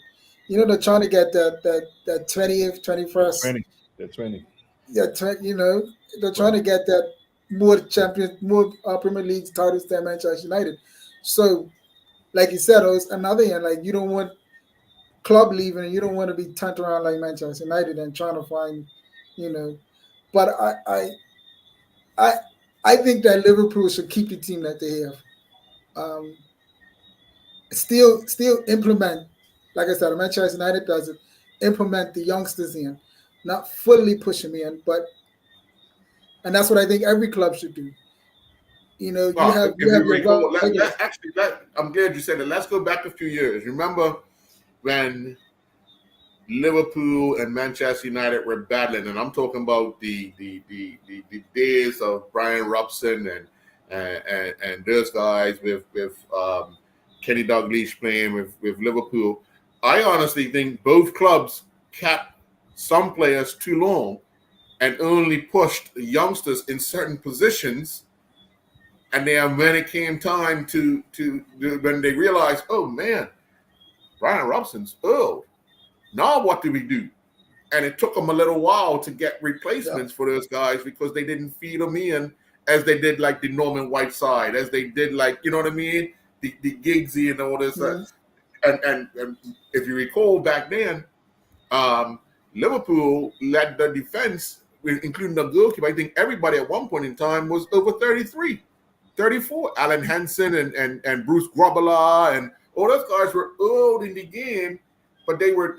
They're trying to get that 20th,
The
21st.
20. The 20.
Yeah, they're trying to get that more Premier League titles than Manchester United. So, like you said, it's another end. Like you don't want club leaving, and you don't want to be turned around like Manchester United and trying to find, you know. But I, I think that Liverpool should keep the team that they have. Um, still implement, like I said, Manchester United does it. Implement the youngsters in, not fully push them in, and that's what I think every club should do. You
Well,
have
if
you have
you
your
recall,
regulars.
I'm glad you said it. Let's go back a few years. Remember when Liverpool and Manchester United were battling, and I'm talking about the days of Brian Robson and those guys with Kenny Dalglish playing with Liverpool. I honestly think both clubs kept some players too long and only pushed youngsters in certain positions. And then when it came time to when they realized, oh man, Brian Robson's old. Now what do we do? And it took them a little while to get replacements for those guys because they didn't feed them in as they did like the Norman Whiteside, as they did like, you know what I mean? The Giggsy and all this.
Mhm.
And if you recall back then, Liverpool led the defense, including the goalkeeper. I think everybody at one point in time was over 33, 34. Alan Hansen and Bruce Grobbelaar and all those guys were old in the game, but they were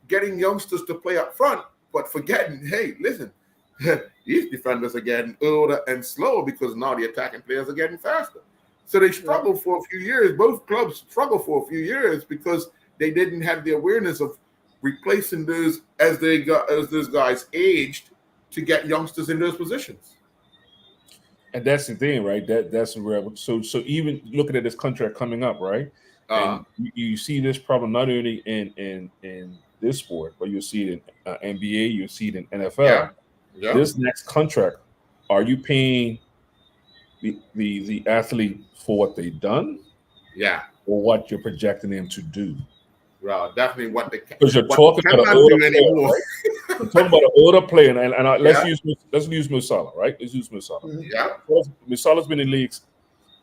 getting youngsters to play up front, but forgetting, hey, listen, these defenders are getting older and slower because now the attacking players are getting faster. So they struggled for a few years. Both clubs struggled for a few years because they didn't have the awareness of replacing those as those guys aged to get youngsters in those positions.
And that's the thing, right? That's where so even looking at this contract coming up, right? And you see this problem not only in this sport, but you see it in NBA, you see it in NFL.
Yeah.
This next contract, are you paying the athlete for what they've done?
Yeah.
Or what you're projecting them to do?
Well, definitely what they
because you're talking about an older player,
anymore.
Right? You're talking about an older player, and let's use Musala, right? Let's use Musala.
Mhm.
Yeah.
Musala's been in leagues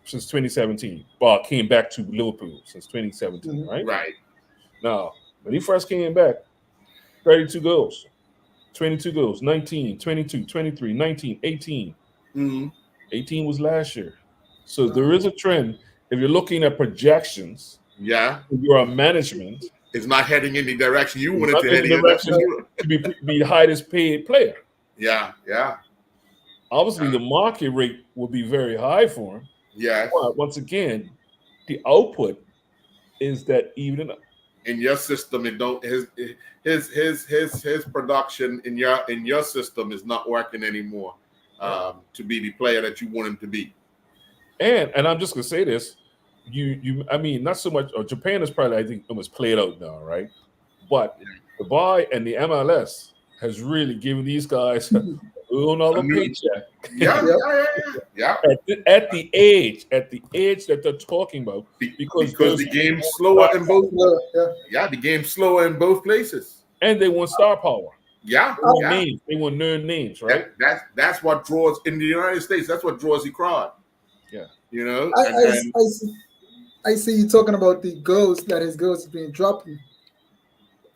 since 2017, but came back to Liverpool since 2017, right?
Right.
Now, when he first came back, 32 goals, 22 goals, 19, 22, 23, 19, 18. 18 was last year. So there is a trend. If you're looking at projections, if you're a management,
it's not heading in the direction you want it to head
in. To be the highest paid player.
Yeah.
Obviously, the market rate will be very high for him.
Yeah.
But once again, the output is that even
in your system, it don't his production in your system is not working anymore to be the player that you want him to be.
And I'm just gonna say this, I mean, not so much. Japan is probably, I think, almost played out now, right? But Dubai and the MLS has really given these guys another paycheck.
Yeah.
At the age that they're talking about, because
the game's slower in both. The game's slower in both places.
And they want star power.
Yeah.
Names. They want learn names, right?
That's what draws in the United States. That's what draws the crowd.
Yeah.
You know.
I see you talking about the goals that his goals is being dropped.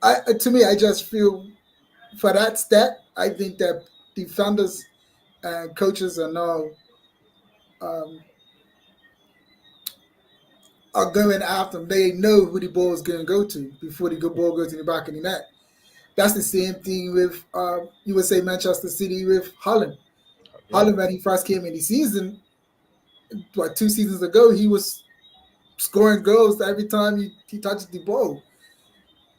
To me, I just feel for that stat, I think that defenders and coaches are now are going after them. They know who the ball is going to go to before the good ball goes in the back of the net. That's the same thing with you would say Manchester City with Holland. Holland, when he first came in the season, 2 seasons ago, he was scoring goals every time he touched the ball.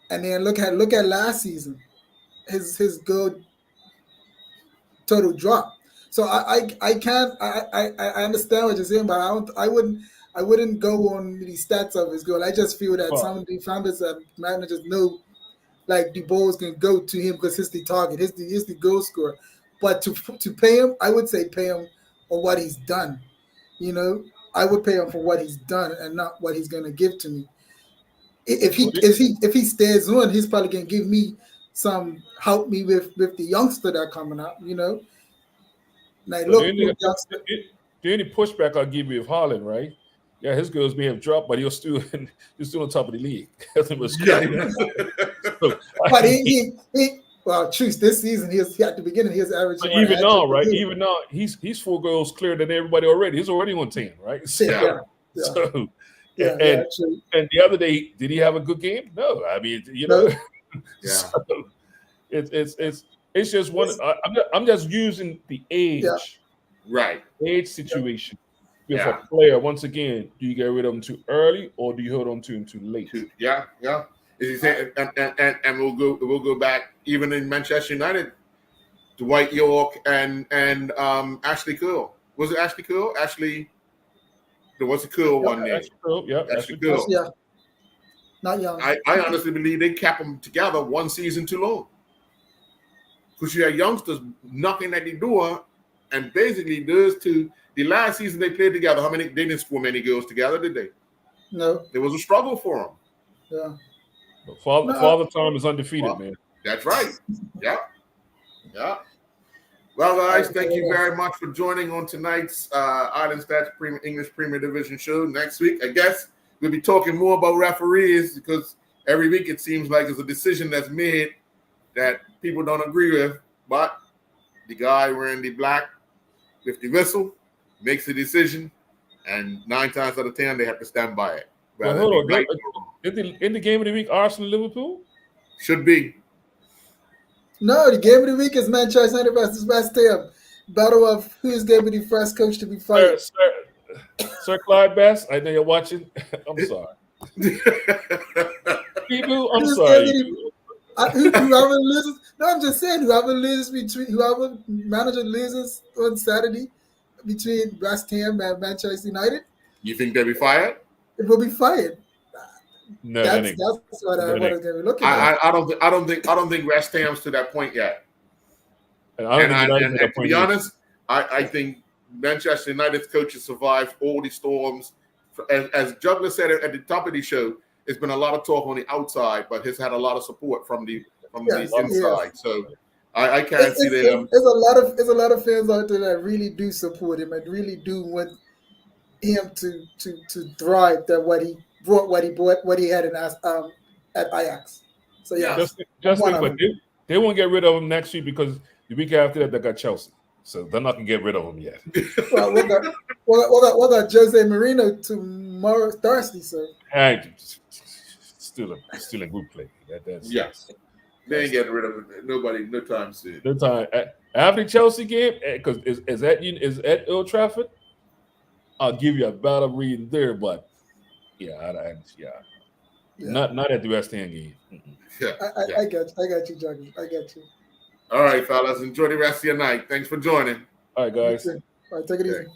And then look at last season, his goal total drop. So I understand what you're saying, but I wouldn't go on the stats of his goal. I just feel that some of the founders and managers know like the ball is going to go to him because he's the target, he's the goal scorer. But to pay him, I would say pay him on what he's done. you know, I would pay him for what he's done and not what he's going to give to me. If he stays on, he's probably going to give me some help me with the youngster that coming up, you know. Like,
So the only pushback I'll give you of Haaland, right? Yeah, his goals may have dropped, but he's still on top of the league. It was
but well, truth, this season at the beginning he was averaging.
Even now, right? Even now, he's 4 goals clearer than everybody already. He's already on 10, right? So, and the other day, did he have a good game? No, I mean, you know, so it's just one. I'm just using the age, age situation. With a player, once again, do you get rid of him too early or do you hold on to him too late?
Yeah. As you say, and we'll go back even in Manchester United, Dwight York and Ashley Cole. Was it Ashley Cole? There was a Cole one name.
Ashley Cole, yeah.
Ashley Cole.
Yeah. Not young.
I honestly believe they kept them together one season too long. Because you had youngsters knocking at the door, and basically those two. The last season they played together, they didn't score many goals together, did they?
No.
There was a struggle for them.
Yeah.
But Father Time is undefeated, man.
That's right. Yeah. Well, guys, thank you very much for joining on tonight's Island Stats English Premier Division show. Next week, I guess we'll be talking more about referees because every week it seems like there's a decision that's made that people don't agree with, but the guy wearing the black with the whistle makes a decision, and 9 times out of 10 they have to stand by it.
Well, hold on. In the game of the week, Arsenal-Liverpool?
Should be.
No, the game of the week is Manchester United versus West Ham. Battle of who's going to be the first coach to be fired.
Sir Clyde Bass, I know you're watching. I'm sorry. People, I'm sorry.
Whoever loses, no, I'm just saying whoever manager loses on Saturday between West Ham and Manchester United.
You think they'll be fired?
It will be fired.
No,
that's what I'm going to be looking at.
I don't think West Ham's to that point yet.
And
to be honest, I think Manchester United's coaches survived all the storms. As Juggler said at the top of the show, it's been a lot of talk on the outside, but has had a lot of support from the inside. So I can't see them.
There's a lot of fans out there that really do support him and really do want him to thrive. That what he brought, what he had at Ajax. So
just think, but they won't get rid of him next week because the week after that they got Chelsea, so they're not gonna get rid of him yet.
Well, we got Jose Mourinho tomorrow, Thursday, so.
Still a good play.
Yes. They ain't getting rid of it. Nobody, no time soon.
No time. After the Chelsea game, because is at Old Trafford, I'll give you a better reading there, but not at the West Ham game.
Yeah,
I got you, Juggy. I got you.
All right, fellas. Enjoy the rest of your night. Thanks for joining.
All right, guys.
All right, take it easy.